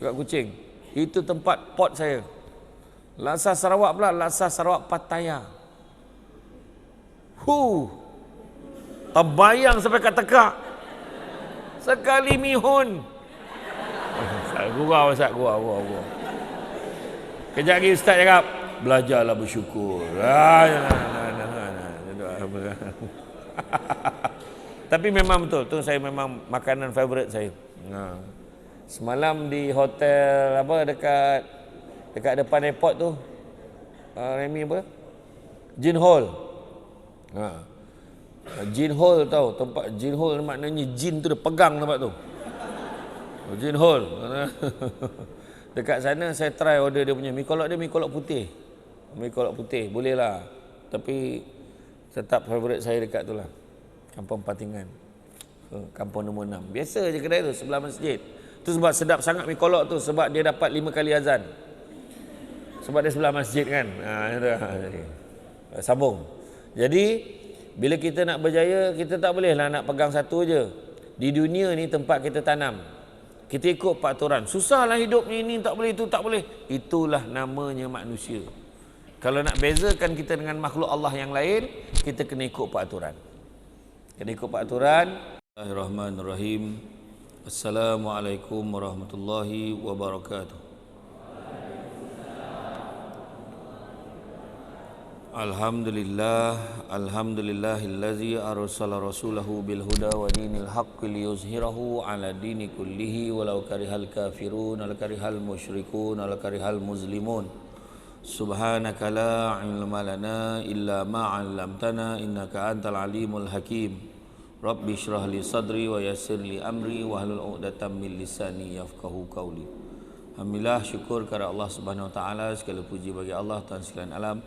dekat Kuching. Itu tempat pot saya. Laksa Sarawak pula, laksa Sarawak Pattaya. Terbayang sampai kat tekak. Sekali mihun. Gurau Ustaz, gurau. Kejap lagi Ustaz cakap, belajarlah bersyukur. Tapi memang betul, tu saya memang makanan favourite saya. Semalam di hotel apa dekat depan airport tu, Remy apa? Jin Hall. Jin Hall tahu, tempat Jin Hall maknanya jin tu dia pegang tempat tu. Jin Hall. Dekat sana saya try order dia punya mi kolok putih. Mi kolok putih boleh lah. Tapi tetap favourite saya dekat tu lah. Kampung Patingan. Kampung nombor 6. Biasa je kedai tu sebelah masjid. Tu sebab sedap sangat mi kolok tu sebab dia dapat 5 kali azan. Sebab dia sebelah masjid kan. Sambung. Jadi bila kita nak berjaya, kita tak bolehlah nak pegang satu je. Di dunia ni tempat kita tanam. Kita ikut peraturan. Susahlah hidup ni tak boleh, itu tak boleh. Itulah namanya manusia. Kalau nak bezakan kita dengan makhluk Allah yang lain, kita kena ikut peraturan. Kena ikut peraturan. Bismillahirrahmanirrahim. Assalamualaikum warahmatullahi wabarakatuh. Alhamdulillahillazi arsala rasulahu bil huda wa dinil haqqi liyuzhirahu ala dini kullihi walau karihal kafirun wal karihal musyrikun wal karihal muslimun. Subhanaka la ilma lana illa ma 'allamtana innaka antal alimul hakim. Rabbi shrah li sadri wa yassir li amri wa hlul 'uqdatam min lisani yafqahu qawli. Alhamdulillah, syukur kepada Allah Subhanahu wa taala, segala puji bagi Allah Tuhan sekalian alam.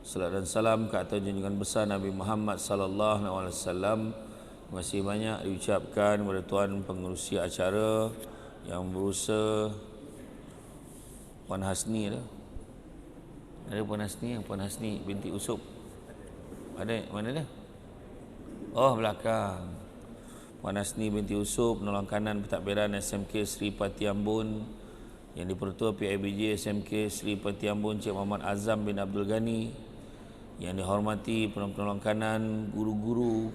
Salat dan salam ke atas junjungan besar Nabi Muhammad sallallahu alaihi wasallam. Terima kasih banyak diucapkan kepada tuan pengerusi acara yang berusaha, Puan Hasni tu. Ada Puan Hasni binti Usop. Ada mana dia? Oh, belakang. Puan Hasni binti Usop, penolong kanan pentadbiran SMK Sri Pati Ambon yang dipertua PIBJ SMK Sri Pati Ambon Cik Muhammad Azam bin Abdul Ghani. Yang dihormati penolong kanan, guru-guru,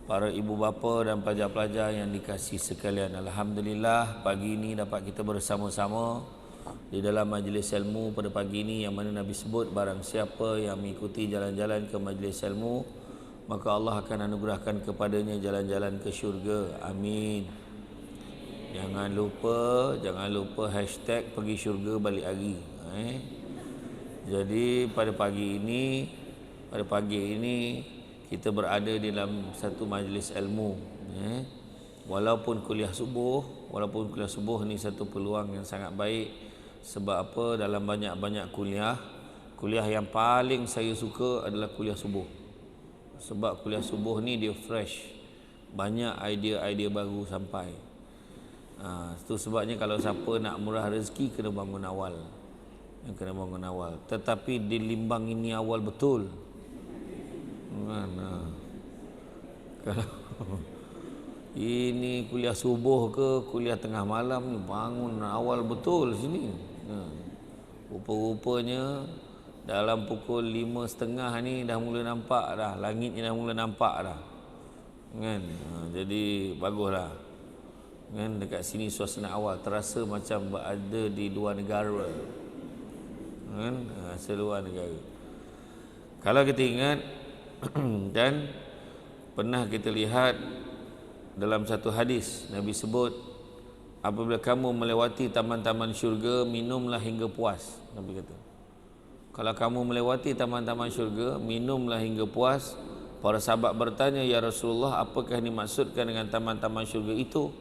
para ibu bapa dan pelajar-pelajar yang dikasihi sekalian. Alhamdulillah, pagi ini dapat kita bersama-sama di dalam majlis ilmu pada pagi ini, yang mana Nabi sebut barang siapa yang mengikuti jalan-jalan ke majlis ilmu, maka Allah akan anugerahkan kepadanya jalan-jalan ke syurga. Amin. Jangan lupa hashtag pergi syurga balik hari. Jadi pada pagi ini kita berada di dalam satu majlis ilmu. Walaupun kuliah subuh ni satu peluang yang sangat baik. Sebab apa? Dalam banyak-banyak kuliah yang paling saya suka adalah kuliah subuh. Sebab kuliah subuh ni dia fresh, banyak idea-idea baru sampai. Itu sebabnya kalau siapa nak murah rezeki kena bangun awal. Tetapi di Limbang ini awal betul. Kalau ini kuliah subuh ke kuliah tengah malam ni, bangun awal betul sini. Rupa-rupanya dalam pukul 5.30 ni dah mula nampak dah, langitnya dah mula nampak dah. Kan? Jadi baguslah. Kan, dekat sini suasana awal terasa macam berada di luar negara. Kan? Seluar negara. Kalau kita ingat dan pernah kita lihat dalam satu hadis, Nabi sebut, apabila kamu melewati taman-taman syurga, minumlah hingga puas. Nabi kata, kalau kamu melewati taman-taman syurga, minumlah hingga puas. Para sahabat bertanya, ya Rasulullah, apakah yang dimaksudkan dengan taman-taman syurga itu?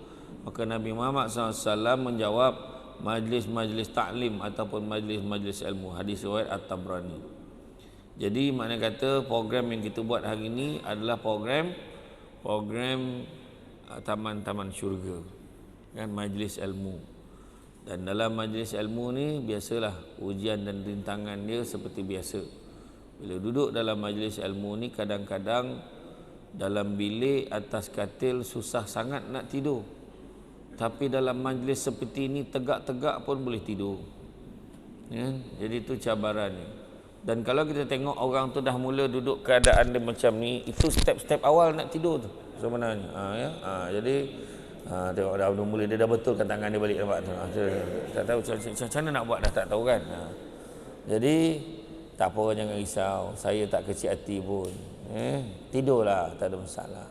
Maka Nabi Muhammad SAW menjawab, majlis-majlis taklim ataupun majlis-majlis ilmu. Hadis riwayat At-Tabrani. Jadi makna kata program yang kita buat hari ini adalah program taman-taman syurga, kan, majlis ilmu. Dan dalam majlis ilmu ni biasalah ujian dan rintangan dia seperti biasa. Bila duduk dalam majlis ilmu ni, kadang-kadang dalam bilik atas katil susah sangat nak tidur. Tapi dalam majlis seperti ini tegak-tegak pun boleh tidur. Ya? Jadi itu cabarannya. Dan kalau kita tengok orang tu dah mula duduk keadaan dia macam ni, itu step-step awal nak tidur tu sebenarnya. Jadi tengok dah mula dia dah betulkan tangan dia balik, nampak tu. Tak tahu macam mana nak buat dah tak tahu kan. Jadi tak apa, jangan risau. Saya tak kecil hati pun. Tidurlah, tak ada masalah.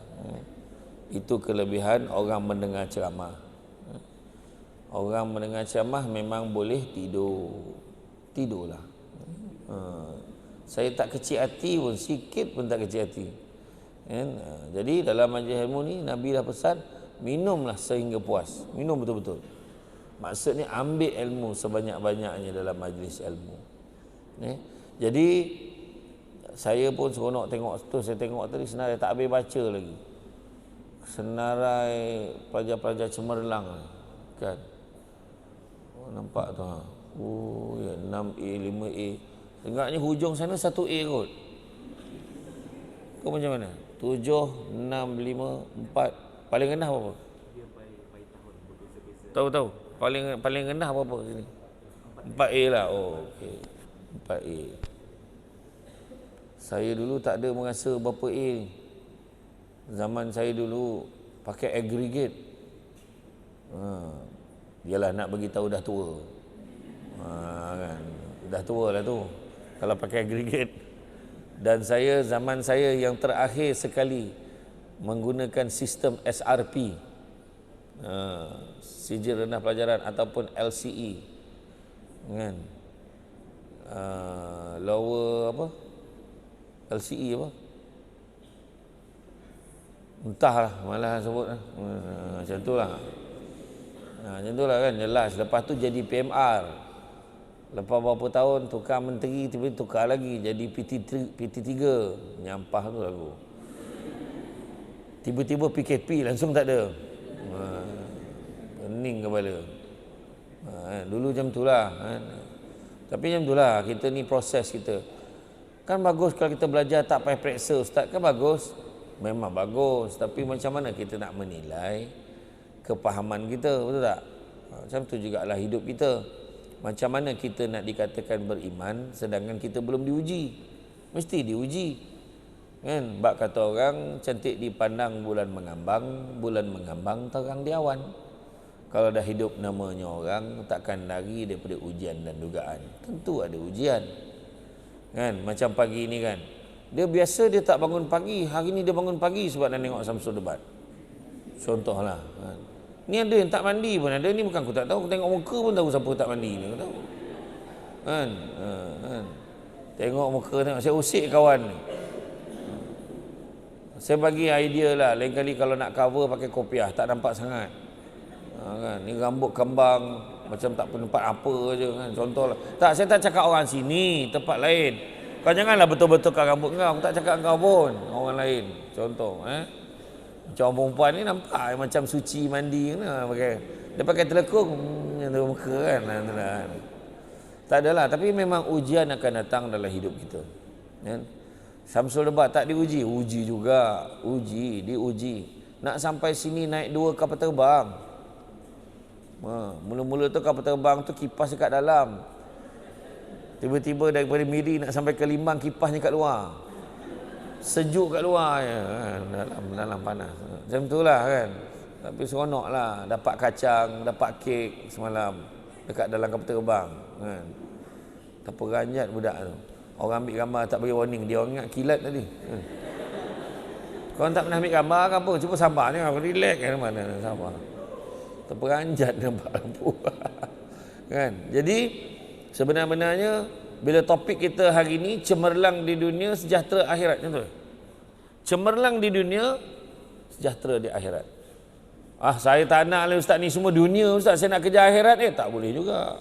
Itu kelebihan orang mendengar ceramah. Orang mendengar ceramah memang boleh tidur. Tidurlah. Saya tak kecil hati pun, sikit pun tak kecil hati. Jadi dalam majlis ilmu ni Nabi dah pesan, minumlah sehingga puas. Minum betul-betul. Maksudnya ambil ilmu sebanyak-banyaknya dalam majlis ilmu. Jadi saya pun seronok tengok tu. Saya tengok tadi senarai tak habis baca lagi. Senarai pelajar-pelajar cemerlang kan. Nampak tu. Ya 6A, 5A. Dengarnya hujung sana 1A kot. Kau macam mana? 7, 6, 5, 4. Paling rendah berapa? Tahu. Paling rendah berapa sini? 4A lah. Oh, okey. 4A. Saya dulu tak ada merasa berapa A. Zaman saya dulu pakai aggregate. Yalah nak bagi tahu dah tua. Kan. Dah tua lah tu kalau pakai aggregate. Dan zaman saya yang terakhir sekali menggunakan sistem SRP, sijil rendah pelajaran ataupun LCE kan. Lower apa? LCE apa? Entahlah, malah sebut macam itulah. Macam itulah kan, jelas. Lepas tu jadi PMR. Lepas berapa tahun tukar menteri, tiba-tiba tukar lagi jadi PT3. Nyampah tu aku. Tiba-tiba PKP langsung tak ada. Pening kepala. Dulu macam itulah. Tapi macam itulah, kita ni proses kita. Kan bagus kalau kita belajar tak payah periksa ustaz, kan bagus. Memang bagus, tapi macam mana kita nak menilai kepahaman kita, betul tak? Macam tu jugalah hidup kita. Macam mana kita nak dikatakan beriman sedangkan kita belum diuji? Mesti diuji. Kan? Bak kata orang, cantik dipandang bulan mengambang terang di awan. Kalau dah hidup namanya orang, takkan lari daripada ujian dan dugaan. Tentu ada ujian. Kan? Macam pagi ni kan. Dia biasa dia tak bangun pagi, hari ni dia bangun pagi sebab nak tengok Samsul debat. Contohlah. Kan? Ni ada yang tak mandi pun ada. Ni bukan aku tak tahu, aku tengok muka pun tahu siapa tak mandi ni, aku tahu. Kan? Tengok muka, saya usik kawan ni. Saya bagi idea lah, lain kali kalau nak cover pakai kopiah, tak nampak sangat. Kan? Ni rambut kembang macam tak tempat apa je kan, contohlah. Tak, saya tak cakap orang sini, tempat lain. Kau janganlah betul-betulkan rambut kau, aku tak cakap kau pun, orang lain. Contoh, macam orang perempuan ni nampak macam suci mandi kan, pakai. Dia pakai telekung yang tu muka kan. Tak adalah, tapi memang ujian akan datang dalam hidup kita. Kan? Samsul debat tak diuji, uji juga, diuji. Nak sampai sini naik 2 kapal terbang. Mula-mula tu kapal terbang tu kipas dekat dalam. Tiba-tiba daripada Miri nak sampai ke Limbang, kipasnya kat luar. Sejuk kat luar je, kan? Dalam panas. Macam itulah kan. Tapi seronok lah. Dapat kacang, dapat kek semalam dekat dalam kapal terbang. Kan? Terperanjat budak tu. Orang ambil gambar tak bagi warning. Dia orang ingat kilat tadi. Korang tak pernah ambil gambar ke apa? Cuba sabar ni. Relax kan mana. Sabar. Terperanjat nampak lampu. Kan? Jadi sebenarnya bila topik kita hari ini cemerlang di dunia, sejahtera akhirat, betul? Cemerlang di dunia, sejahtera di akhirat. Saya tak nak lah ustaz ni semua dunia ustaz, saya nak kerja akhirat tak boleh juga.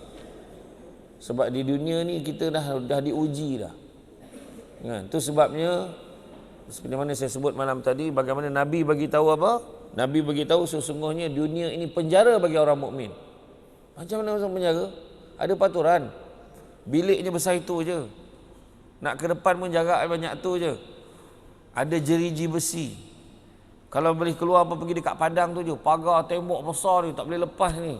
Sebab di dunia ni kita dah diuji dah. Kan? Tu sebabnya seperti mana saya sebut malam tadi, bagaimana Nabi bagi tahu apa? Nabi bagi tahu sesungguhnya dunia ini penjara bagi orang mukmin. Macam mana orang penjara? Ada peraturan. Biliknya besar itu je. Nak ke depan pun jarak banyak tu je. Ada jeriji besi. Kalau boleh keluar apa pergi dekat padang tu je. Pagar tembok besar ni tak boleh lepas ni.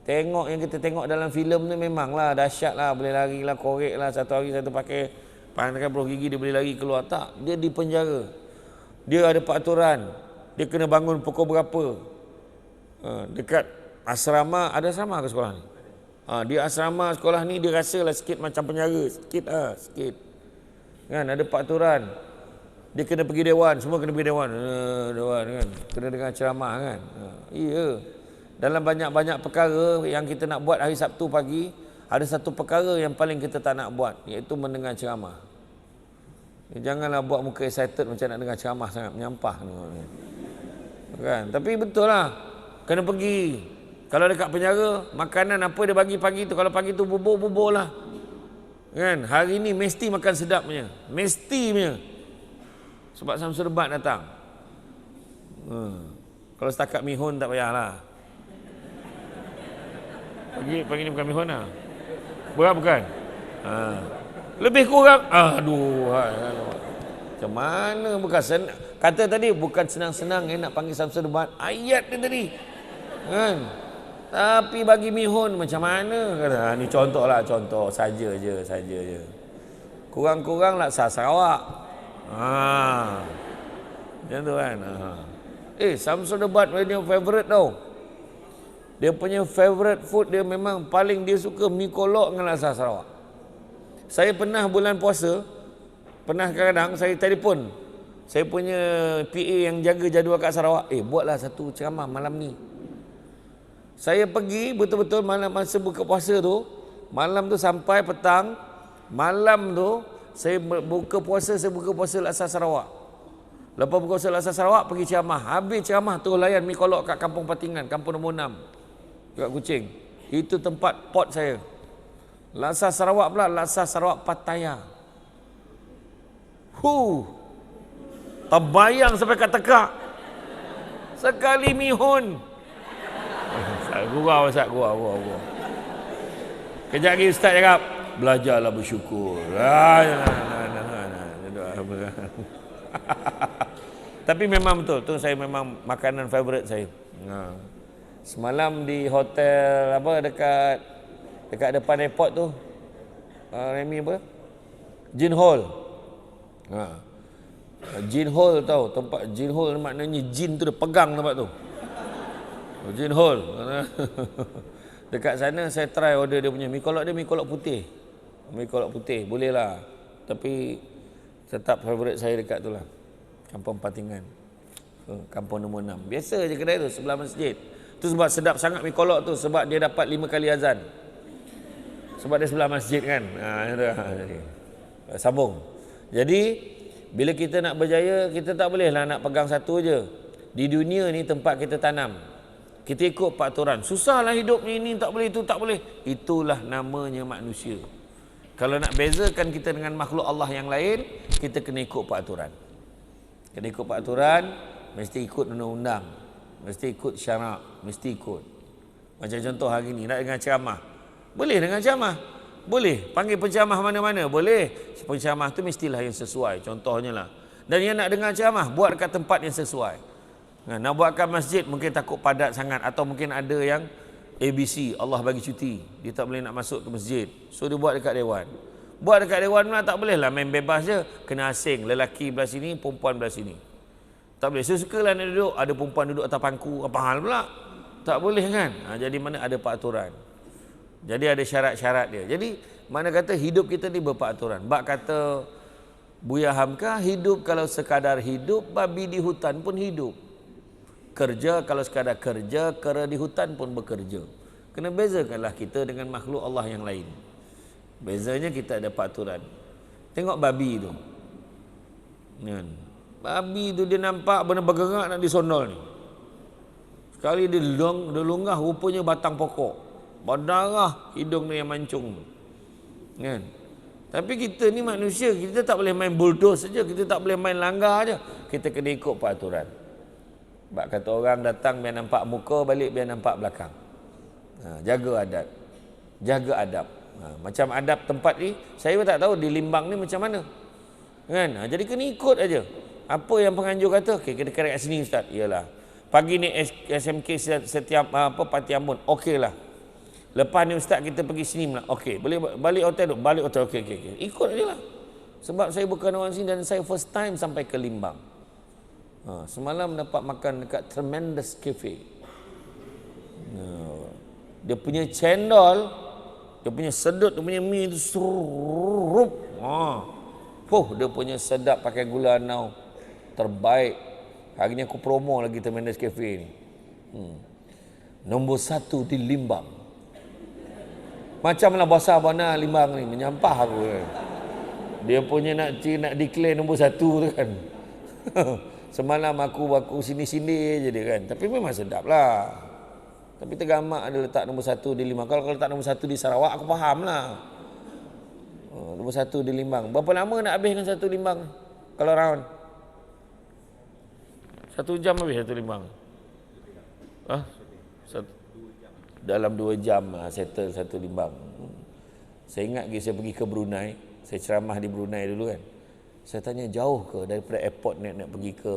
Tengok yang kita tengok dalam filem ni memanglah dahsyat lah. Boleh lari lah, korek lah. Satu hari satu pakai pandai peluh gigi dia boleh lari keluar. Tak, dia di penjara. Dia ada peraturan. Dia kena bangun pukul berapa. Dekat asrama, ada asrama ke sekolah ni? Di asrama sekolah ni dia rasalah sikit macam penjara. Sikit. Kan, ada peraturan. Dia kena pergi dewan, semua kena pergi dewan. Dewan kan. Kena dengar ceramah kan. Iya. Dalam banyak-banyak perkara yang kita nak buat hari Sabtu pagi, ada satu perkara yang paling kita tak nak buat, iaitu mendengar ceramah. Janganlah buat muka excited macam nak dengar ceramah sangat, menyampah ni. Kan? Tapi betul lah. Kena pergi. Kalau dekat penjara, makanan apa dia bagi pagi tu, kalau pagi tu bubur lah. Kan? Hari ni mesti makan sedap punya. Mesti punya. Sebab Samsul Debat datang. Kalau setakat mihun tak payahlah. Pagi ni bukan mihun lah. Berat bukan? Lebih kurang. Aduh. Macam mana bukan senang. Kata tadi bukan senang-senang nak panggil Samsul Debat. Ayat dia tadi. Kan? Tapi bagi mihun macam mana? Kata, ni contoh saja je. Kurang-kurang laksa Sarawak. Macam tu kan. Samsul Debat dia favourite tau. Dia punya favourite food dia memang paling dia suka mi kolok dengan laksa Sarawak. Saya pernah bulan puasa, kadang-kadang saya telefon saya punya PA yang jaga jadual kat Sarawak, buatlah satu ceramah malam ni. Saya pergi betul-betul malam masa buka puasa tu, malam tu sampai petang, malam tu saya buka puasa laksa Sarawak. Lepas buka puasa laksa Sarawak, pergi ceramah. Habis ceramah tu layan mi kolok kat Kampung Patingan, kampung nombor 6. Dekat Kuching. Itu tempat pot saya. Laksa Sarawak pula, laksa Sarawak Pattaya. Terbayang sampai kat tekak. Sekali mihun. Gurau. Kejap lagi Ustaz cakap, belajarlah bersyukur. Tapi memang betul, tu saya memang makanan favourite saya. Semalam di hotel dekat depan airport tu, Remy apa? Jin Hall. Jin Hall tahu, tempat Jin Hall maknanya jin tu dia pegang tempat tu. Jin Hall. Dekat sana saya try order dia punya mi kolok putih. Mi kolok putih boleh lah. Tapi tetap favourite saya dekat tu lah. Kampung Patingan. Kampung nombor 6. Biasa je kedai tu sebelah masjid. Tu sebab sedap sangat mi kolok tu sebab dia dapat 5 kali azan. Sebab dia sebelah masjid kan. Sambung. Jadi bila kita nak berjaya, kita tak bolehlah nak pegang satu je. Di dunia ni tempat kita tanam. Kita ikut peraturan. Susahlah hidup ni tak boleh, itu tak boleh. Itulah namanya manusia. Kalau nak bezakan kita dengan makhluk Allah yang lain, kita kena ikut peraturan. Kena ikut peraturan, mesti ikut undang-undang. Mesti ikut syarak, mesti ikut. Macam contoh hari ni, nak dengar ceramah. Boleh dengar ceramah. Boleh. Panggil penceramah mana-mana. Boleh. Penceramah tu mestilah yang sesuai. Contohnya lah. Dan yang nak dengar ceramah, buat dekat tempat yang sesuai. Nak buatkan masjid mungkin takut padat sangat. Atau mungkin ada yang ABC, Allah bagi cuti. Dia tak boleh nak masuk ke masjid. So dia buat dekat dewan. Buat dekat dewan pula tak boleh lah main bebas je. Kena asing. Lelaki belah sini, perempuan belah sini. Tak boleh. Suka-sukalah nak duduk. Ada perempuan duduk atas pangku. Apa hal pula? Tak boleh kan? Jadi mana ada peraturan. Jadi ada syarat-syarat dia. Jadi mana kata hidup kita ni berperaturan. Bak kata Buya Hamka, hidup kalau sekadar hidup, babi di hutan pun hidup. Kerja kalau sekadar kerja, kera di hutan pun bekerja. Kena bezakanlah kita dengan makhluk Allah yang lain. Bezanya kita ada peraturan. Tengok babi tu. Babi tu dia nampak benda bergerak nak disondol ni. Sekali dia lunggah rupanya batang pokok. Berdarah hidung dia yang mancung tu. Kan? Tapi kita ni manusia, kita tak boleh main bulldoze saja, kita tak boleh main langgar aja. Kita kena ikut peraturan. Sebab kata orang datang biar nampak muka, balik biar nampak belakang. Jaga adat. Jaga adab. Macam adab tempat ni, saya pun tak tahu di Limbang ni macam mana. Kan? Jadi kena ikut aja. Apa yang penganjur kata? Okey, kita kerek kat sini Ustaz. Iyalah. Pagi ni SMK setiap Parti Ambon. Okeylah. Lepas ni Ustaz kita pergi sini pula. Okey, boleh balik hotel tu. Balik hotel. Okey. Ikut aje lah. Sebab saya bukan orang sini dan saya first time sampai ke Limbang. Semalam dapat makan dekat Tremendous Cafe. Dia punya cendol, dia punya sedut, dia punya mie tu serup. Dia punya sedap pakai gula anau. Terbaik. Hari ni aku promo lagi Tremendous Cafe ni. Nombor 1 di Limbang. Macamlah bahasa Abana Limbang ni, menyampah aku kan. Dia punya nak declare nombor 1 tu kan. Semalam aku sini-sini je dia kan. Tapi memang sedap lah. Tapi tergamak ada letak nombor 1 di Limbang. Kalau letak nombor 1 di Sarawak, aku faham lah. Nombor 1 di Limbang. Berapa lama nak habiskan 1 Limbang? Kalau round? 1 jam habis 1 Limbang? Dalam 2 jam settle 1 Limbang. Saya ingat saya pergi ke Brunei. Saya ceramah di Brunei dulu kan. Saya tanya, jauh ke daripada airport nak pergi ke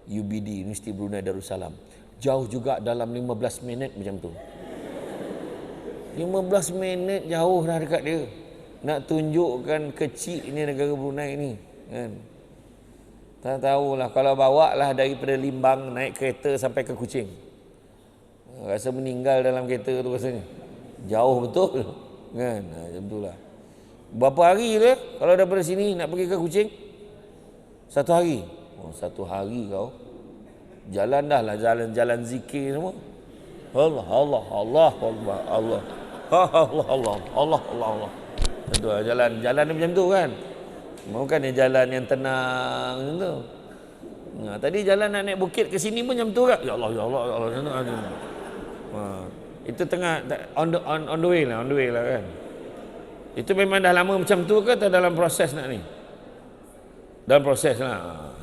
UBD, Universiti Brunei Darussalam? Jauh juga, dalam 15 minit macam tu. 15 minit jauh dah dekat dia. Nak tunjukkan kecilnya negara Brunei ni kan. Tak tahulah, kalau bawa lah daripada Limbang naik kereta sampai ke Kuching. Rasa meninggal dalam kereta tu rasanya. Jauh betul kan. Macam tu lah. Berapa hari dia kalau daripada sini nak pergi ke Kuching? 1 hari. 1 hari kau. Jalan dah lah, jalan zikir semua. Allah. Itu lah, jalan macam tu kan. Bukan jalan yang tenang macam tu. Tadi jalan nak naik bukit ke sini pun macam tu kan. Ya Allah. Itu tengah on the way lah kan. Itu memang dah lama macam tu ke atau dalam proses nak ni? Dalam proses lah.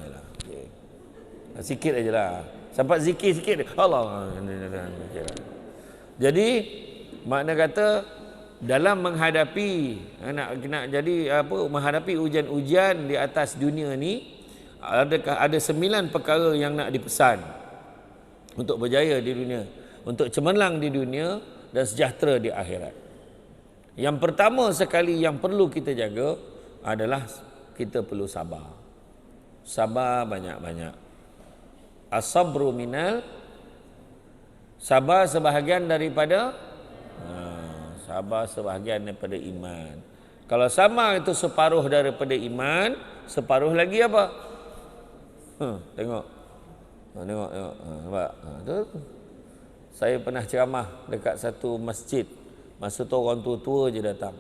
Sikit aja lah. Sampai zikir sikit. Allah. Jadi makna kata dalam menghadapi nak jadi menghadapi ujian-ujian di atas dunia ni, ada 9 perkara yang nak dipesan untuk berjaya di dunia, untuk cemerlang di dunia dan sejahtera di akhirat. Yang pertama sekali yang perlu kita jaga adalah kita perlu sabar. Sabar banyak-banyak. As-sabru minal, sabar sebahagian daripada iman. Kalau sabar itu separuh daripada iman, separuh lagi apa? Tengok. Nampak? Saya pernah ceramah dekat satu masjid. Masa tu orang tua-tua je datang.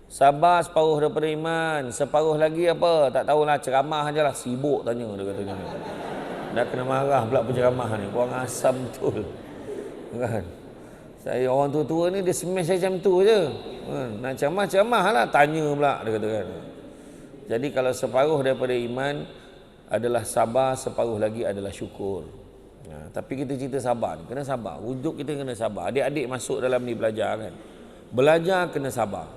Sabar separuh daripada iman, separuh lagi apa? Tak tahulah, ceramah je lah. Sibuk tanya dia katanya. Dah kena marah pula penceramah ni. Kurang asam betul. Kan? Saya orang tua-tua ni dia smash saya macam tu je. Nak ceramah lah, tanya pula dia kata kan. Jadi kalau separuh daripada iman adalah sabar, separuh lagi adalah syukur. Tapi kita cerita sabar ni, kena sabar. Wujud kita kena sabar. Adik-adik masuk dalam ni belajar kan. Belajar kena sabar.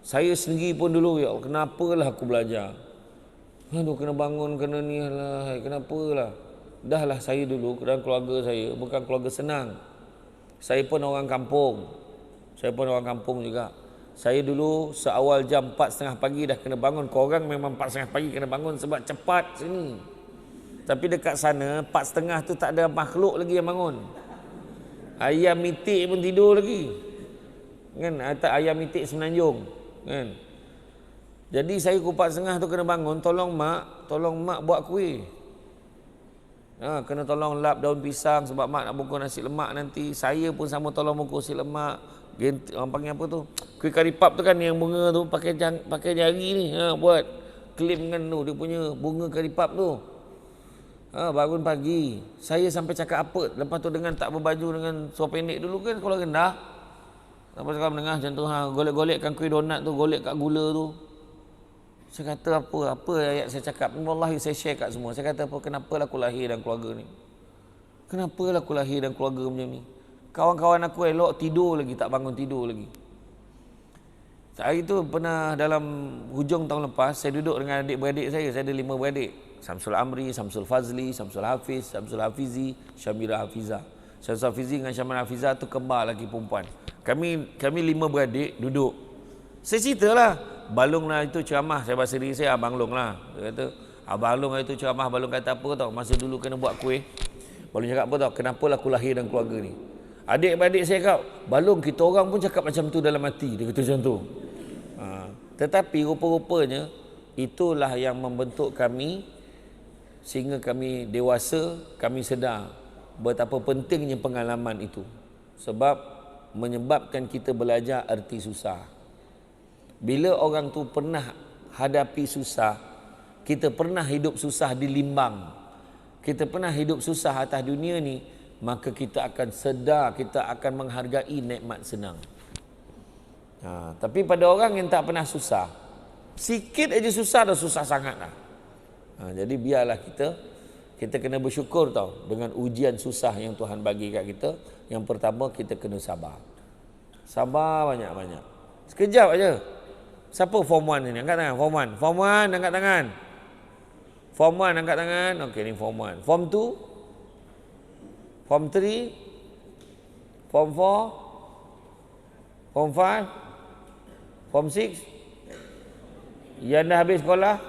Saya sendiri pun dulu, ya Allah, kenapalah aku belajar? Aduh, kena bangun, kena ni lah, kenapalah? Dah lah saya dulu dan keluarga saya bukan keluarga senang. Saya pun orang kampung. Juga. Saya dulu seawal jam 4.30 pagi dah kena bangun. Korang memang 4.30 pagi kena bangun sebab cepat sini. Tapi dekat sana 4.30 tu tak ada makhluk lagi yang bangun. Ayam mitik pun tidur lagi. Kan, ayam mitik Semenanjung. Kan. Jadi saya pukul 4.30 tu kena bangun, tolong mak buat kuih. Kena tolong lap daun pisang sebab mak nak bungkus nasi lemak nanti. Saya pun sama tolong bungkus nasi lemak. Orang panggil apa tu? Kuih kari pap tu kan yang bunga tu pakai jari ni. Buat klip dengan tu dia punya bunga kari pap tu. Bangun pagi. Saya sampai cakap apa? Lepas tu dengan tak berbaju dengan suara pendek dulu kan sekolah rendah. Lepas sekolah menengah macam tu, golek-golekkan kuih donat tu, golek kat gula tu. Saya kata apa ayat saya cakap ni, wallahi saya share kat semua. Saya kata apa, kenapalah aku lahir dan keluarga ni? Kenapalah aku lahir dan keluarga macam ni? Kawan-kawan aku elok tidur lagi, tak bangun tidur lagi. Hari tu pernah dalam hujung tahun lepas, saya duduk dengan adik-beradik saya ada 5 beradik. Samsul Amri, Samsul Fazli, Samsul Hafiz, Samsul Hafizi, Syamira Hafiza. Samsul Hafizi dengan Syamira Hafiza tu kembar lagi perempuan. Kami 5 beradik duduk. Saya ceritalah, Balong lah itu ceramah, saya bahasa diri saya Abang Long lah. Dia kata, Abang Long itu ceramah, Balong kata apa tau, masa dulu kena buat kuih. Balong cakap apa tau, kenapa lah aku lahir dalam keluarga ni. Adik-beradik saya cakap, Balong kita orang pun cakap macam tu dalam hati. Dia kata macam tu. Tetapi rupa-rupanya, itulah yang membentuk kami sehingga kami dewasa, kami sedar betapa pentingnya pengalaman itu. Sebab menyebabkan kita belajar erti susah. Bila orang tu pernah hadapi susah, kita pernah hidup susah di limbang, kita pernah hidup susah atas dunia ni, maka kita akan sedar, kita akan menghargai nikmat senang. Tapi pada orang yang tak pernah susah, sikit aja susah dah susah sangat lah. Jadi biarlah kita kena bersyukur tau dengan ujian susah yang Tuhan bagi kat kita. Yang pertama, kita kena sabar. Sabar banyak-banyak. Sekejap aja. Siapa form 1 ni? Angkat tangan. Form 1 angkat tangan. Form 1 angkat tangan. Okey, ni form 1. Form 2, form 3, form 4, form 5, form 6. Yang dah habis sekolah.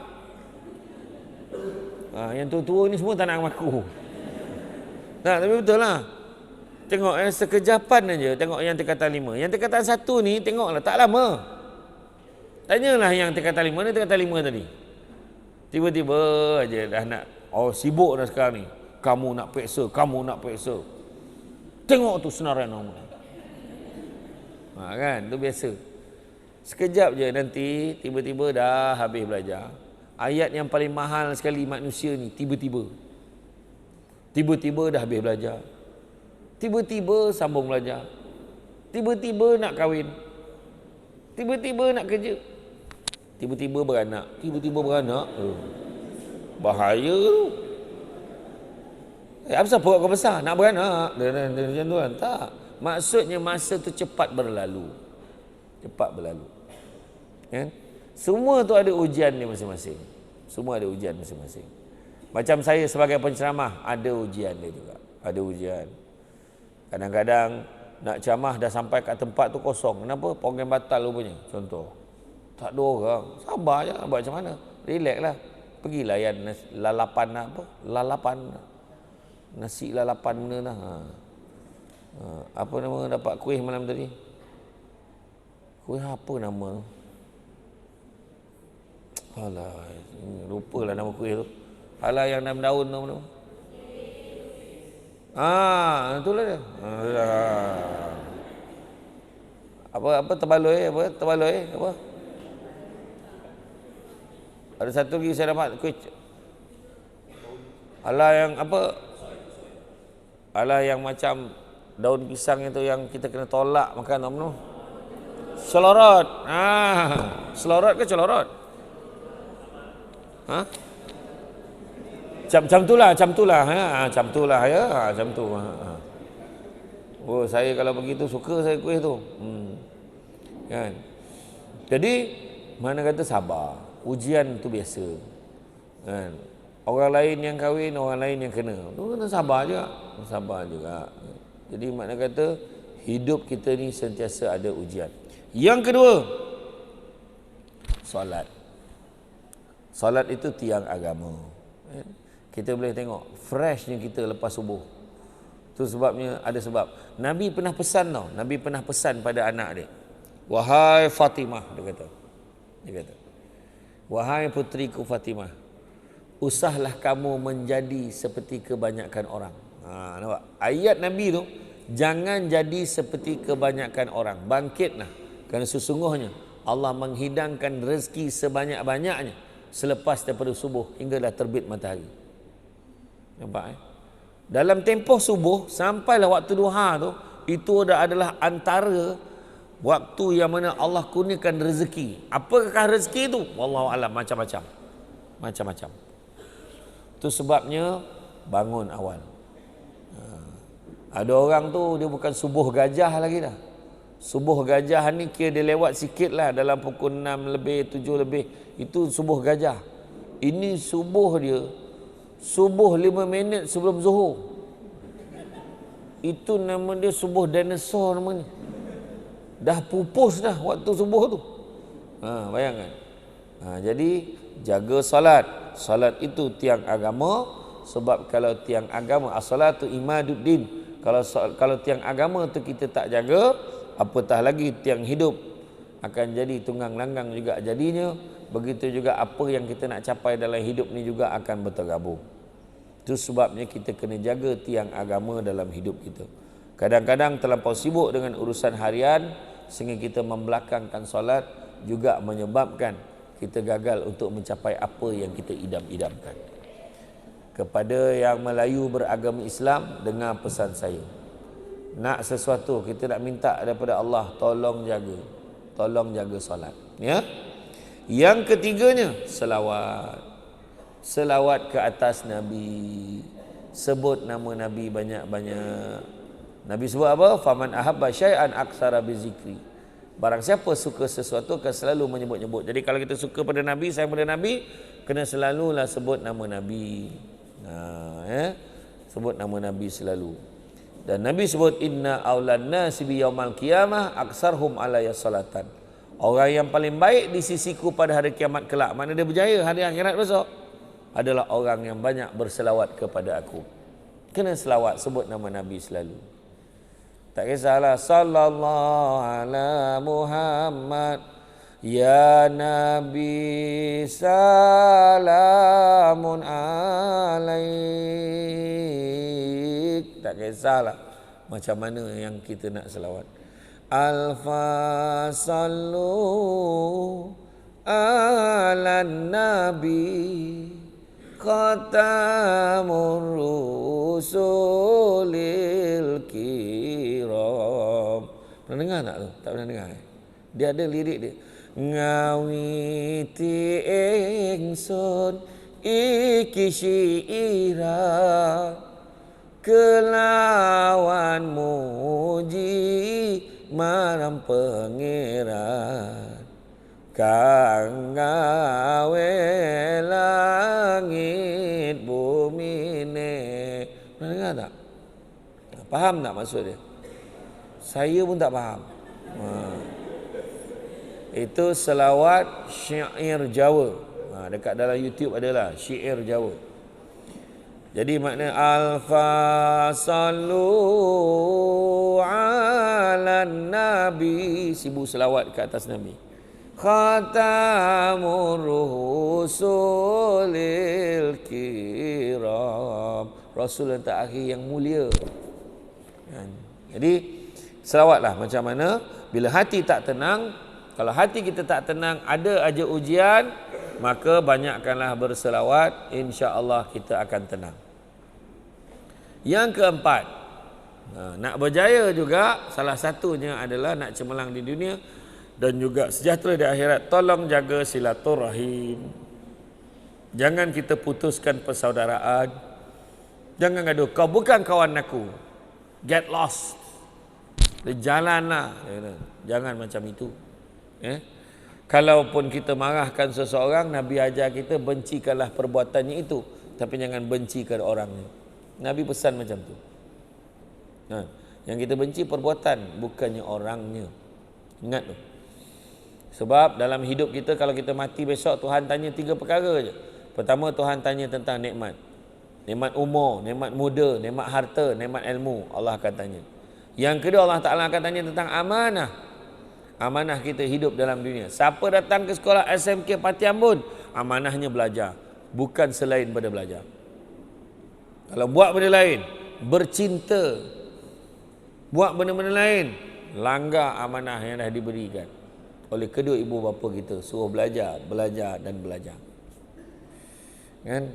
Yang tua-tua ni semua tak nak mengaku. Tak, tapi betul lah. Tengok sekejapan aja tengok yang tingkatan 5. Yang tingkatan 1 ni tengoklah tak lama. Tanyalah yang tingkatan 5 ni, tingkatan 5 tadi. Tiba-tiba aja dah nak, sibuk dah sekarang ni. Kamu nak peksa. Tengok tu senarai nama. Kan, tu biasa. Sekejap je nanti tiba-tiba dah habis belajar. Ayat yang paling mahal sekali manusia ni tiba-tiba dah habis belajar. Tiba-tiba sambung belajar. Tiba-tiba nak kahwin. Tiba-tiba nak kerja. Tiba-tiba beranak. Bahaya tu. Apa sebab perut kau besar? Nak beranak? Macam tu kan? Tak. Maksudnya masa tu cepat berlalu. Kan? Semua tu ada ujian dia masing-masing. Macam saya sebagai penceramah, ada ujian dia juga. Ada ujian. Kadang-kadang nak ceramah dah sampai kat tempat tu kosong. Kenapa? Program batal rupanya. Contoh. Tak ada orang. Sabar je. Buat macam mana? Relax lah. Pergi layan lalapan apa? Nasi lalapan mana dah. Apa nama dapat kuih malam tadi? Kuih apa nama tu? Alah, lupalah nama kuih tu. Alah yang daun tu mana? Itulah dia. Apa terbaloi apa? Ada satu lagi saya dapat kuih. Alah yang apa? Alah yang macam daun pisang itu yang kita kena tolak makan tu. Selorot. Selorot ke celorot? Macam tu lah ya. Macam tu. Saya kalau begitu suka saya kuih tu. Kan. Jadi mana kata sabar. Ujian tu biasa. Kan. Orang lain yang kahwin, orang lain yang kena. Tu kena sabar juga. Jadi mana kata hidup kita ni sentiasa ada ujian. Yang kedua, solat. Solat itu tiang agama. Kita boleh tengok freshnya kita lepas subuh. Tu sebabnya ada sebab. Nabi pernah pesan tau. Nabi pernah pesan pada anak dia. Wahai Fatimah, dia kata. Wahai putriku Fatimah, usahlah kamu menjadi seperti kebanyakan orang. Nampak? Ayat Nabi tu, jangan jadi seperti kebanyakan orang. Bangkitlah. Kerana sesungguhnya Allah menghidangkan rezeki sebanyak-banyaknya selepas daripada subuh hinggalah terbit matahari. Nampak Dalam tempoh subuh sampailah waktu duha tu, itu adalah antara waktu yang mana Allah kurniakan rezeki. Apakah rezeki itu? Wallahu alam, macam-macam. Itu sebabnya bangun awal. Ada orang tu dia bukan subuh gajah lagi dah. Subuh gajah ni kira dia lewat sikit lah dalam pukul 6 lebih, 7 lebih. Itu subuh gajah. Ini subuh dia subuh 5 minit sebelum zuhur. Itu nama dia subuh dinosaur namanya. Dah pupus dah waktu subuh tu. Bayangkan. Jadi jaga solat. Solat itu tiang agama, sebab kalau tiang agama, as-salatu imaduddin. Kalau tiang agama tu kita tak jaga, apatah lagi tiang hidup akan jadi tunggang langgang juga jadinya. Begitu juga apa yang kita nak capai dalam hidup ni juga akan bertergabung. Itu sebabnya kita kena jaga tiang agama dalam hidup kita. Kadang-kadang terlampau sibuk dengan urusan harian sehingga kita membelakangkan solat, juga menyebabkan kita gagal untuk mencapai apa yang kita idam-idamkan. Kepada yang Melayu beragama Islam, dengar pesan saya. Nak sesuatu, kita nak minta daripada Allah, tolong jaga solat. Ya. Yang ketiganya, selawat. Selawat ke atas Nabi. Sebut nama Nabi banyak-banyak. Nabi sebut apa? Faman ahabba syai'an aksara bizikri. Barang siapa suka sesuatu akan selalu menyebut-nyebut. Jadi kalau kita suka pada Nabi, sayang pada Nabi, kena selalulah sebut nama Nabi. Sebut nama Nabi selalu. Dan Nabi sebut inna aulan nasi bi yaumal qiyamah aksarhum alayya salatan. Orang yang paling baik di sisiku pada hari kiamat kelak, mana dia berjaya hari akhirat besok, adalah orang yang banyak berselawat kepada aku. Kena selawat, sebut nama Nabi selalu. Tak kisahlah sallallahu ala Muhammad ya Nabi salamun alaik. Tak kisahlah macam mana yang kita nak selawat. Alfa sallu ala Nabi khatamur rusulil kiram. Pernah dengar tak tu? Tak pernah dengar. Dia ada lirik dia. Ngawiti ingsun iki syiira kelawan muji marang pangeran kang gawe langit bumi ne. Pernah dengar tak? Faham tak maksud dia? Saya pun tak faham. Itu selawat syair Jawa. Dekat dalam YouTube adalah syair Jawa. Jadi makna alfa sallu ala nabi, sibuk selawat ke atas Nabi. Khatamur rusulil kiram, Rasul yang terakhir yang mulia. Jadi selawatlah macam mana bila hati tak tenang. Kalau hati kita tak tenang, ada aja ujian, maka banyakkanlah berselawat, insya-Allah kita akan tenang. Yang keempat, nak berjaya juga salah satunya adalah nak cemerlang di dunia dan juga sejahtera di akhirat. Tolong jaga silaturahim. Jangan kita putuskan persaudaraan. Jangan gaduh, kau bukan kawan aku, get lost, jalanlah. Jangan macam itu. Kalaupun kita marahkan seseorang, Nabi ajar kita bencikanlah perbuatannya itu, tapi jangan bencikan orangnya. Nabi pesan macam tu. Yang kita benci perbuatan, bukannya orangnya. Ingat tu. Sebab dalam hidup kita, kalau kita mati besok, Tuhan tanya 3 perkara je. Pertama, Tuhan tanya tentang nikmat. Nikmat umur, nikmat muda, nikmat harta, nikmat ilmu. Allah akan tanya. Yang kedua, Allah Ta'ala akan tanya tentang amanah. Amanah kita hidup dalam dunia. Siapa datang ke sekolah SMK Pati Ambon, amanahnya belajar, bukan selain pada belajar. Kalau buat benda lain, bercinta, buat benda-benda lain, langgar amanah yang dah diberikan oleh kedua ibu bapa kita. Suruh belajar, belajar dan belajar. Kan?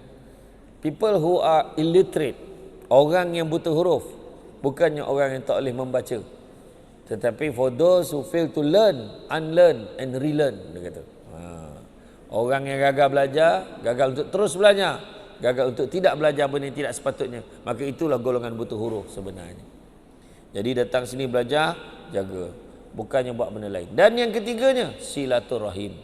People who are illiterate, orang yang buta huruf, bukannya orang yang tak boleh membaca. Tetapi for those who fail to learn, unlearn and relearn, dia kata. Orang yang gagal belajar, gagal untuk terus belajar, gagal untuk tidak belajar benda yang tidak sepatutnya, maka itulah golongan buta huruf sebenarnya. Jadi datang sini belajar, jaga, bukannya buat benda lain. Dan yang ketiganya, silaturahim.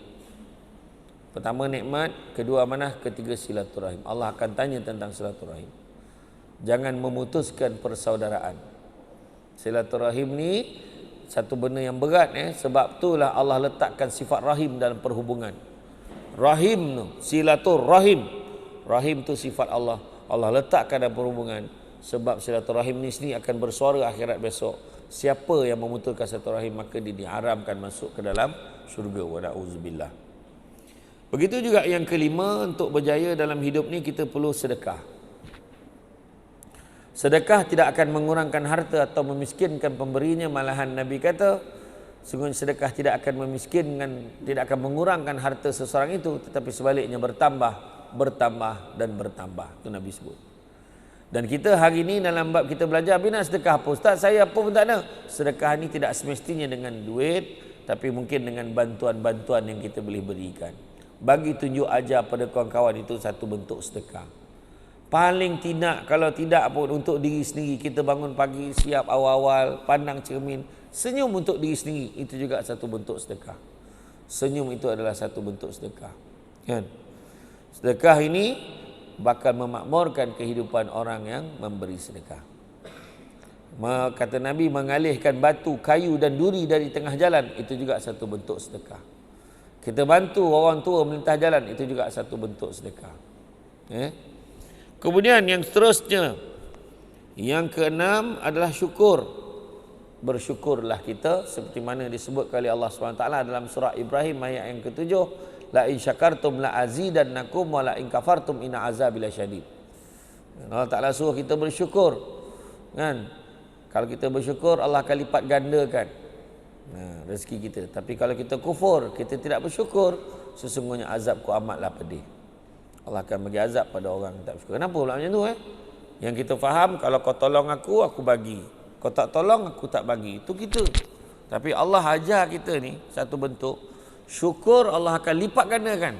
Pertama nikmat, kedua amanah, ketiga silaturahim. Allah akan tanya tentang silaturahim. Jangan memutuskan persaudaraan. Silaturahim ni satu benda yang berat, sebab itulah Allah letakkan sifat rahim dalam perhubungan. Rahim tu, silaturahim. Rahim tu sifat Allah. Allah letakkan dalam perhubungan. Sebab silaturahim ni sendiri akan bersuara akhirat besok. Siapa yang memutuskan silaturahim, maka dia diharamkan masuk ke dalam syurga. Wa na'udzubillah. Begitu juga yang kelima, untuk berjaya dalam hidup ni kita perlu sedekah. Sedekah tidak akan mengurangkan harta atau memiskinkan pemberinya, malahan Nabi kata, sungguh sedekah tidak akan memiskinkan, tidak akan mengurangkan harta seseorang itu, tetapi sebaliknya bertambah, bertambah dan bertambah. Itu Nabi sebut. Dan kita hari ini dalam bab kita belajar, bina sedekah apa? Ustaz, saya apa pun tak ada. Sedekah ni tidak semestinya dengan duit, tapi mungkin dengan bantuan-bantuan yang kita boleh berikan. Bagi tunjuk ajar pada kawan-kawan, itu satu bentuk sedekah. Paling tidak, kalau tidak pun untuk diri sendiri, kita bangun pagi siap awal-awal, pandang cermin, senyum untuk diri sendiri, itu juga satu bentuk sedekah. Senyum itu adalah satu bentuk sedekah. Kan? Sedekah ini bakal memakmurkan kehidupan orang yang memberi sedekah. Kata Nabi, mengalihkan batu, kayu dan duri dari tengah jalan, itu juga satu bentuk sedekah. Kita bantu orang tua melintah jalan, itu juga satu bentuk sedekah. Kemudian yang seterusnya, yang keenam adalah syukur. Bersyukurlah kita, seperti mana disebutkan oleh Allah SWT dalam surah Ibrahim ayat yang ke-7, la in syakartum la azidannakum wa la in kafartum inna azabi lasyadid. Allah Taala suruh kita bersyukur, kan? Kalau kita bersyukur, Allah akan lipat gandakan rezeki kita. Tapi kalau kita kufur, kita tidak bersyukur, sesungguhnya azabku amatlah pedih. Allah akan bagi azab pada orang yang tak bersyukur. Kenapa pula macam tu? Yang kita faham, kalau kau tolong aku bagi. Kau tak tolong, aku tak bagi. Itu kita. Tapi Allah ajar kita ni satu bentuk syukur, Allah akan lipat gandakan.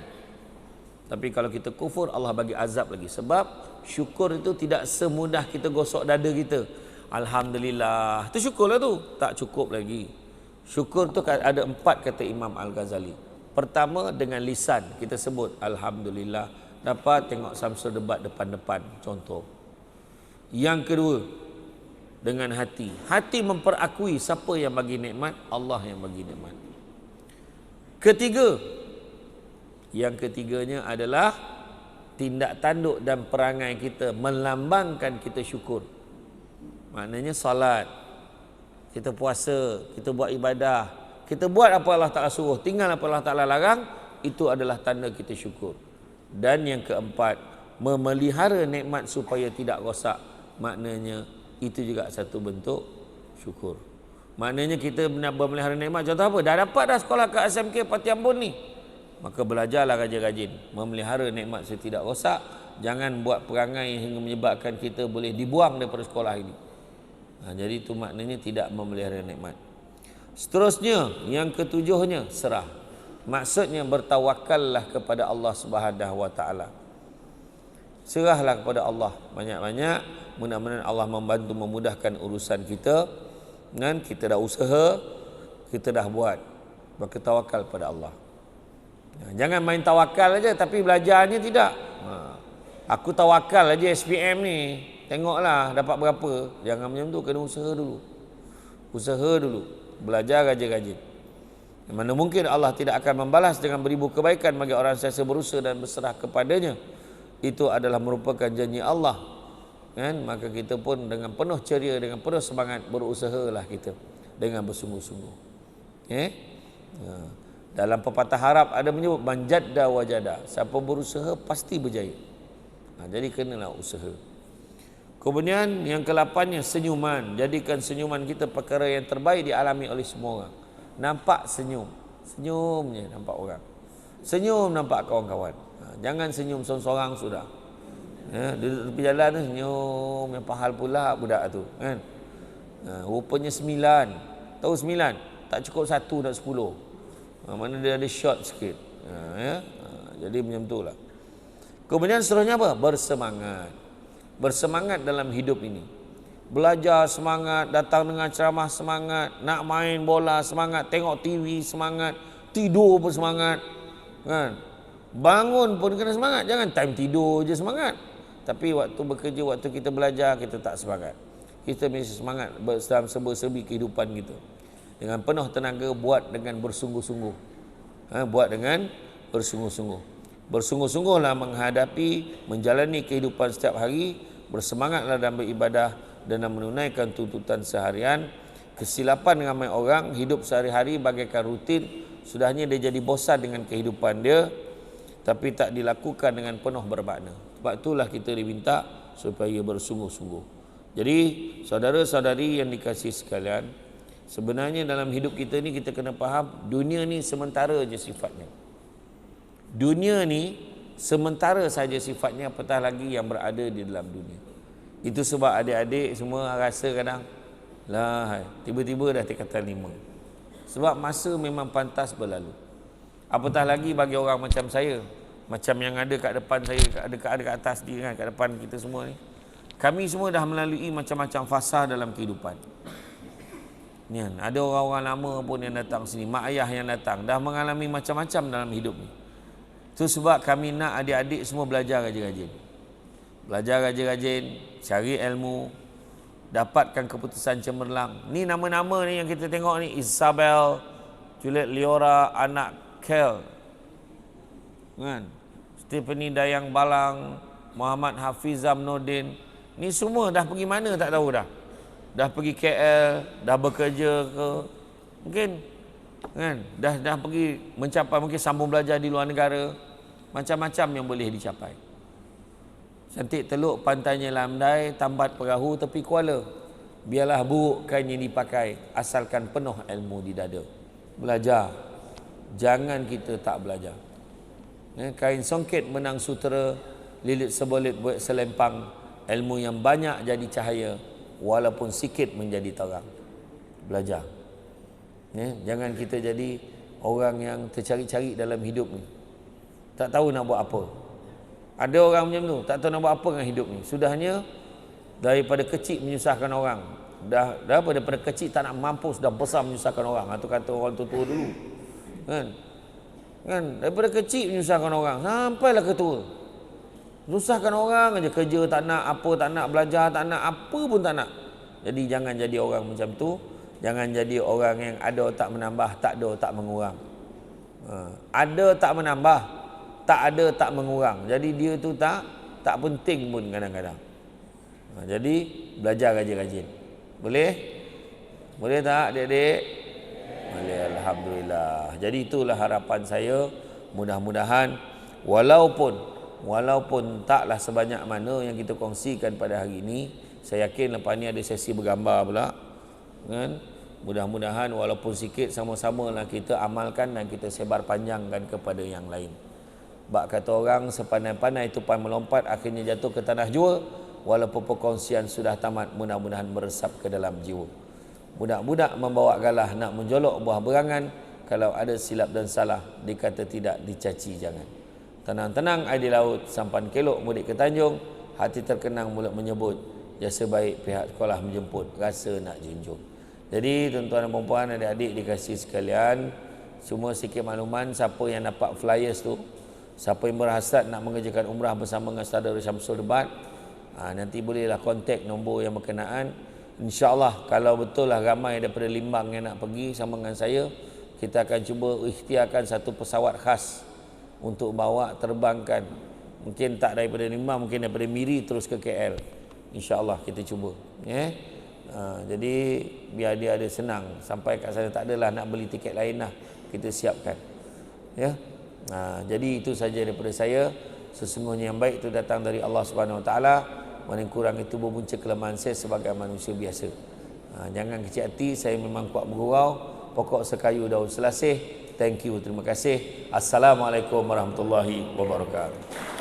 Tapi kalau kita kufur, Allah bagi azab lagi. Sebab syukur itu tidak semudah kita gosok dada kita. Alhamdulillah. Itu syukurlah tu. Tak cukup lagi. Syukur tu ada 4 kata Imam Al-Ghazali. Pertama, dengan lisan kita sebut Alhamdulillah. Dapat tengok Samsul debat depan-depan, contoh. Yang kedua, dengan hati. Hati memperakui siapa yang bagi nikmat, Allah yang bagi nikmat. Ketiga, yang ketiganya adalah tindak tanduk dan perangai kita melambangkan kita syukur. Maknanya salat, kita puasa, kita buat ibadah, kita buat apa Allah Ta'ala suruh, tinggal apa Allah Ta'ala larang, itu adalah tanda kita syukur. Dan yang keempat, memelihara nikmat supaya tidak rosak, maknanya itu juga satu bentuk syukur. Maknanya kita memelihara nikmat, contoh apa? Dah dapat dah sekolah ke SMK Pati Ambon ni, maka belajarlah rajin-rajin memelihara nikmat supaya tidak rosak. Jangan buat perangai hingga menyebabkan kita boleh dibuang daripada sekolah ini. Jadi itu maknanya tidak memelihara nikmat. Seterusnya, yang ketujuhnya, serah. Maksudnya bertawakallah kepada Allah Subhanahu wa taala. Serahlah kepada Allah banyak-banyak, mudah-mudahan Allah membantu memudahkan urusan kita. Dan kita dah usaha, kita dah buat, bertawakal pada Allah. Jangan main tawakal aja tapi belajarnya tidak. Aku tawakal aja SPM ni, tengoklah dapat berapa. Jangan macam tu, kena usaha dulu. Usaha dulu, belajar rajin-rajin. Mana mungkin Allah tidak akan membalas dengan beribu kebaikan bagi orang yang berusaha dan berserah kepadanya. Itu adalah merupakan janji Allah. Kan? Maka kita pun dengan penuh ceria, dengan penuh semangat berusahalah kita dengan bersungguh-sungguh. Dalam pepatah Arab ada menyebut manjadda wajada. Siapa berusaha pasti berjaya. Jadi kenalah usaha. Kemudian yang ke-8nya senyuman. Jadikan senyuman kita perkara yang terbaik dialami oleh semua orang. Nampak senyum, senyumnya nampak orang. Senyum nampak kawan-kawan. Jangan senyum seorang-seorang sudah. Duduk tepi jalan tu senyum, yang pahal pula budak tu kan. Rupanya 9. Tahu 9? Tak cukup 1 nak 10. Mana dia ada short sikit. Jadi macam tu lah. Kemudian seterusnya apa? Bersemangat. Bersemangat dalam hidup ini. Belajar semangat, datang dengan ceramah semangat, nak main bola semangat, tengok TV semangat, tidur pun semangat, kan? Bangun pun kena semangat. Jangan time tidur je semangat. Tapi waktu bekerja, waktu kita belajar, kita tak semangat. Kita mesti semangat dalam serba-serbi kehidupan kita. Dengan penuh tenaga, buat dengan bersungguh-sungguh. Buat dengan bersungguh-sungguh. Bersungguh-sungguhlah menghadapi, menjalani kehidupan setiap hari. Bersemangatlah dalam beribadah dan menunaikan tuntutan seharian. Kesilapan dengan ramai orang, hidup sehari-hari bagaikan rutin. Sudahnya dia jadi bosan dengan kehidupan dia, tapi tak dilakukan dengan penuh bermakna. Sebab itulah kita diminta supaya bersungguh-sungguh. Jadi saudara-saudari yang dikasihi sekalian, sebenarnya dalam hidup kita ni kita kena faham, dunia ni sementara je sifatnya. Dunia ni sementara saja sifatnya, apatah lagi yang berada di dalam dunia. Itu sebab adik-adik semua rasa kadang lah tiba-tiba dah tingkatan 5. Sebab masa memang pantas berlalu. Apatah lagi bagi orang macam saya, macam yang ada kat depan saya, ada kat atas dia kan, kat depan kita semua ni. Kami semua dah melalui macam-macam fasa dalam kehidupan. Ni kan, ada orang-orang lama pun yang datang sini, mak ayah yang datang, dah mengalami macam-macam dalam hidup ni. Itu sebab kami nak adik-adik semua belajar rajin-rajin. Belajar rajin-rajin, cari ilmu, dapatkan keputusan cemerlang. Ni nama-nama ni yang kita tengok ni, Isabel, Juliet Leora, anak Kel, kan? Stephanie Dayang Balang, Muhammad Hafiz Zamnudin. Ni semua dah pergi mana tak tahu dah. Dah pergi KL, dah bekerja ke, mungkin kan, dah pergi mencapai, mungkin sambung belajar di luar negara. Macam-macam yang boleh dicapai. Cantik Teluk, pantainya landai, tambat perahu tepi kuala. Biarlah buruk kain yang dipakai, asalkan penuh ilmu di dada. Belajar, jangan kita tak belajar. Kain songket menang sutera, lilit sebolit buat selempang. Ilmu yang banyak jadi cahaya, walaupun sikit menjadi terang. Belajar. Jangan kita jadi orang yang tercari-cari dalam hidup ni, tak tahu nak buat apa. Ada orang macam tu, tak tahu nak buat apa dengan hidup ni. Sudahnya daripada kecil menyusahkan orang. Dah daripada kecil tak nak mampus, dah besar menyusahkan orang. Itu kata orang tua-tua dulu. Kan? Daripada kecil menyusahkan orang sampailah ke tua. Menyusahkan orang aja, kerja tak nak, apa tak nak, belajar tak nak, apa pun tak nak. Jadi jangan jadi orang macam tu. Jangan jadi orang yang ada tak menambah, tak ada tak mengurang. Ada tak menambah, tak ada tak mengurang. Jadi dia tu tak penting pun kadang-kadang. Jadi belajar rajin-rajin. Boleh? Boleh tak adik-adik? Boleh, alhamdulillah. Jadi itulah harapan saya. Mudah-mudahan walaupun taklah sebanyak mana yang kita kongsikan pada hari ini, saya yakin lepas ni ada sesi bergambar pula. Kan? Mudah-mudahan walaupun sikit, sama-sama lah kita amalkan dan kita sebar panjangkan kepada yang lain. Bak kata orang, sepandai-pandai tupai melompat akhirnya jatuh ke tanah jua. Walaupun perkongsian sudah tamat, mudah-mudahan meresap ke dalam jiwa. Budak-budak membawa galah nak menjolok buah berangan. Kalau ada silap dan salah, dikata tidak, dicaci jangan. Tenang-tenang air di laut, sampan kelok mudik ke Tanjung. Hati terkenang mulut menyebut, jasa baik pihak sekolah menjemput, rasa nak junjung. Jadi tuan-tuan dan puan-puan, adik-adik dikasihi sekalian, semua sikit makluman siapa yang dapat flyers tu, siapa yang berhasrat nak mengerjakan umrah bersama dengan Saudara Syamsul Debat, nanti bolehlah kontak nombor yang berkenaan. InsyaAllah kalau betul lah ramai daripada Limbang yang nak pergi sama dengan saya, kita akan cuba ikhtiarkan satu pesawat khas untuk bawa terbangkan. Mungkin tak daripada Limbang, mungkin daripada Miri terus ke KL. InsyaAllah kita cuba. Jadi biar dia ada senang. Sampai kat sana tak adalah nak beli tiket lain lah. Kita siapkan. Jadi itu saja daripada saya. Sesungguhnya yang baik itu datang dari Allah Subhanahu Wa Taala. Mana yang kurang itu berpunca kelemahan saya sebagai manusia biasa. Jangan kecil hati, saya memang kuat bergurau. Pokok sekayu daun selasih. Thank you, terima kasih. Assalamualaikum warahmatullahi wabarakatuh.